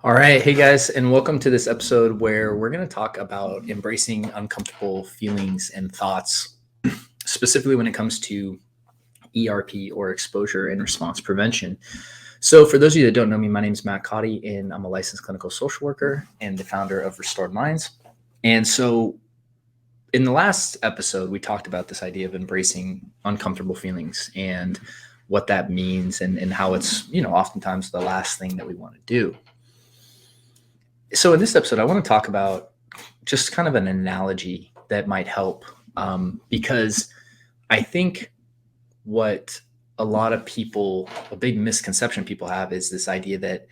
All right. Hey guys, and welcome to this episode where we're going to talk about embracing uncomfortable feelings and thoughts, specifically when it comes to ERP or exposure and response prevention. So, for those of you that don't know me, my name is Matt Cotty, and I'm a licensed clinical social worker and the founder of Restored Minds. And so, in the last episode, we talked about this idea of embracing uncomfortable feelings and what that means and how it's, oftentimes the last thing that we want to do. So in this episode, I want to talk about just kind of an analogy that might help, because I think what a lot of people, a big misconception people have is this idea that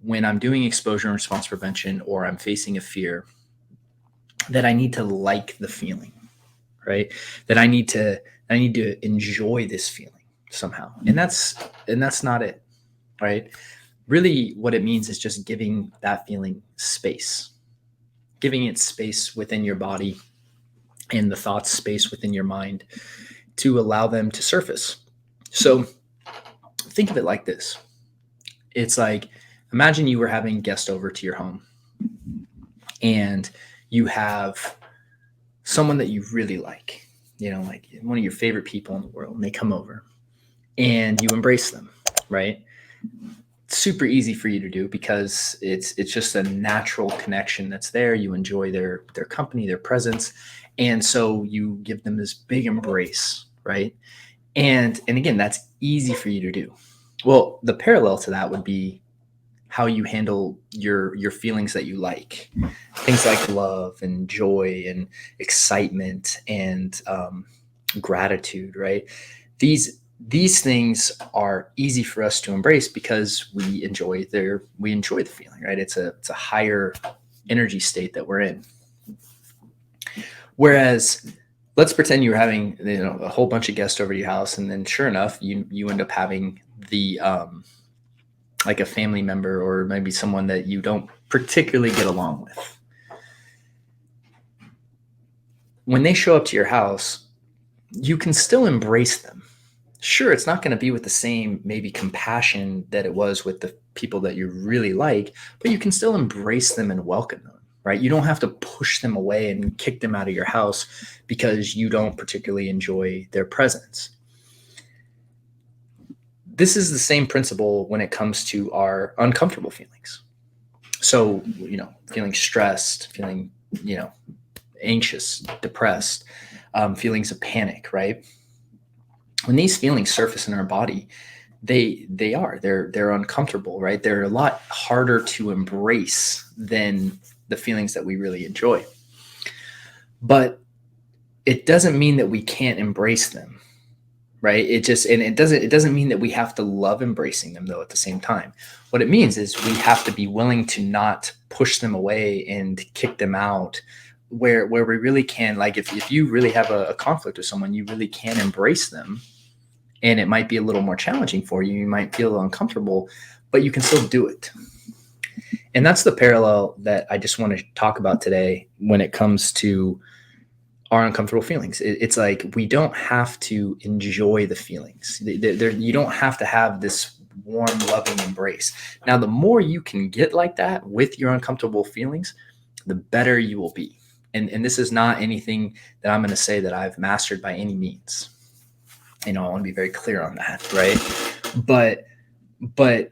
when I'm doing exposure and response prevention or I'm facing a fear, that I need to like the feeling, right? That I need to enjoy this feeling somehow. And that's not it, right? Really, what it means is just giving that feeling space, giving it space within your body and the thoughts space within your mind to allow them to surface. So think of it like this. It's like, imagine you were having guests over to your home and you have someone that you really like, like one of your favorite people in the world, and they come over and you embrace them, right? Super easy for you to do because it's just a natural connection that's there. You enjoy their company, their presence, and so you give them this big embrace, right? And again, that's easy for you to do. Well, the parallel to that would be how you handle your feelings that you like, things like love and joy and excitement and gratitude, right? These things are easy for us to embrace because we enjoy the feeling, right? It's a higher energy state that we're in. Whereas let's pretend you're having a whole bunch of guests over to your house, and then sure enough, you end up having the like a family member or maybe someone that you don't particularly get along with. When they show up to your house, you can still embrace them. Sure, it's not going to be with the same maybe compassion that it was with the people that you really like, but you can still embrace them and welcome them, right? You don't have to push them away and kick them out of your house because you don't particularly enjoy their presence. This is the same principle when it comes to our uncomfortable feelings. So, feeling stressed, feeling, anxious, depressed, feelings of panic, right? When these feelings surface in our body, they're uncomfortable, right? They're a lot harder to embrace than the feelings that we really enjoy. But it doesn't mean that we can't embrace them, right? It doesn't mean that we have to love embracing them though at the same time. What it means is we have to be willing to not push them away and kick them out where we really can. Like if you really have a conflict with someone, you really can embrace them. And it might be a little more challenging for you. You might feel uncomfortable, but you can still do it. And that's the parallel that I just want to talk about today when it comes to our uncomfortable feelings. It's like we don't have to enjoy the feelings. You don't have to have this warm, loving embrace. Now, the more you can get like that with your uncomfortable feelings, the better you will be. And this is not anything that I'm going to say that I've mastered by any means. I want to be very clear on that, right? But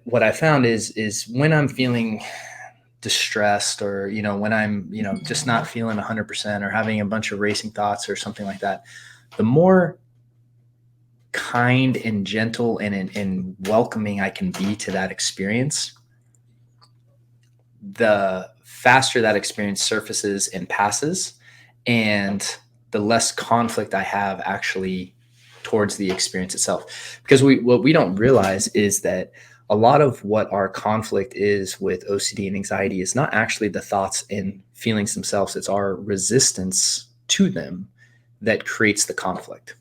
what I found is when I'm feeling distressed or, when I'm, just not feeling 100% or having a bunch of racing thoughts or something like that, the more kind and gentle and welcoming I can be to that experience, the faster that experience surfaces and passes, and the less conflict I have actually towards the experience itself. Because what we don't realize is that a lot of what our conflict is with OCD and anxiety is not actually the thoughts and feelings themselves. It's our resistance to them that creates the conflict,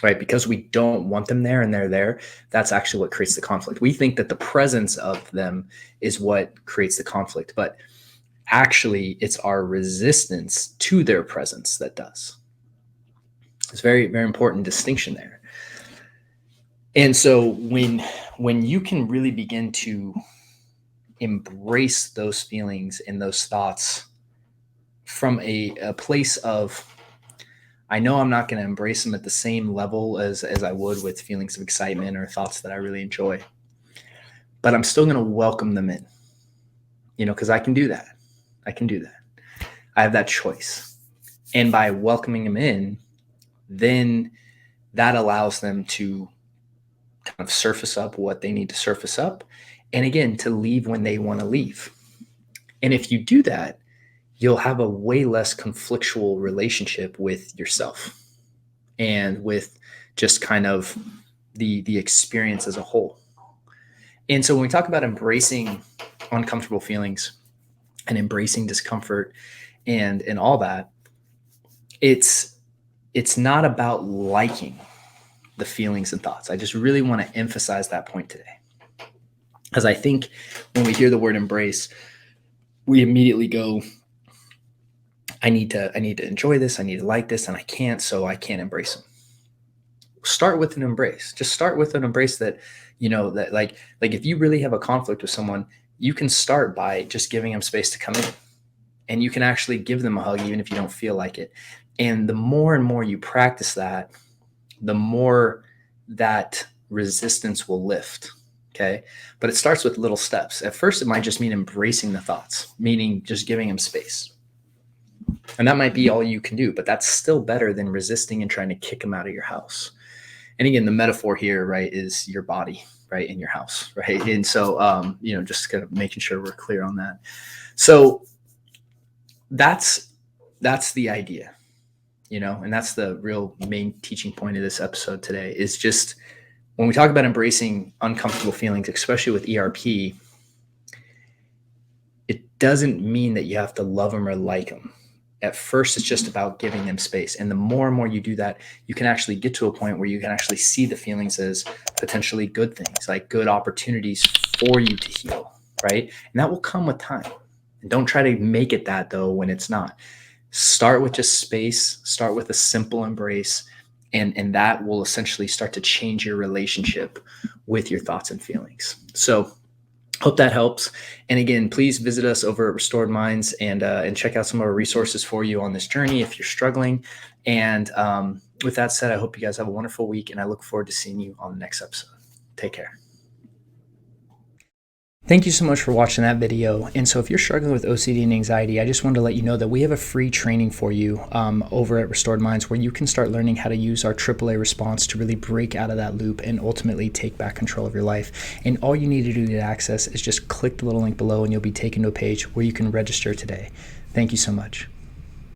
right? Because we don't want them there and they're there. That's actually what creates the conflict. We think that the presence of them is what creates the conflict, but actually it's our resistance to their presence that does. It's very, very important distinction there. And so when you can really begin to embrace those feelings and those thoughts from a place of, I know I'm not going to embrace them at the same level as I would with feelings of excitement or thoughts that I really enjoy, but I'm still going to welcome them in, because I can do that. I can do that. I have that choice. And by welcoming them in, then that allows them to kind of surface up what they need to surface up. And again, to leave when they want to leave. And if you do that, you'll have a way less conflictual relationship with yourself and with just kind of the experience as a whole. And so when we talk about embracing uncomfortable feelings and embracing discomfort and all that, it's not about liking the feelings and thoughts. I just really want to emphasize that point today. Because I think when we hear the word embrace, we immediately go, I need to enjoy this, I need to like this, and I can't, so I can't embrace them. Start with an embrace. Just start with an embrace that, that like if you really have a conflict with someone, you can start by just giving them space to come in. And you can actually give them a hug even if you don't feel like it. And the more and more you practice that, the more that resistance will lift. Okay. But it starts with little steps. At first, it might just mean embracing the thoughts, meaning just giving them space. And that might be all you can do, but that's still better than resisting and trying to kick them out of your house. And again, the metaphor here, right, is your body, right, in your house, right? And so, just kind of making sure we're clear on that. So that's the idea, and that's the real main teaching point of this episode today is just when we talk about embracing uncomfortable feelings, especially with ERP, it doesn't mean that you have to love them or like them. At first, it's just about giving them space. And the more and more you do that, you can actually get to a point where you can actually see the feelings as potentially good things, like good opportunities for you to heal, right? And that will come with time. And don't try to make it that, though, when it's not. Start with just space, start with a simple embrace, and that will essentially start to change your relationship with your thoughts and feelings. So hope that helps. And again, please visit us over at Restored Minds and check out some of our resources for you on this journey if you're struggling. And with that said, I hope you guys have a wonderful week, and I look forward to seeing you on the next episode. Take care. Thank you so much for watching that video. And so if you're struggling with OCD and anxiety, I just wanted to let you know that we have a free training for you over at Restored Minds where you can start learning how to use our AAA response to really break out of that loop and ultimately take back control of your life. And all you need to do to access is just click the little link below and you'll be taken to a page where you can register today. Thank you so much.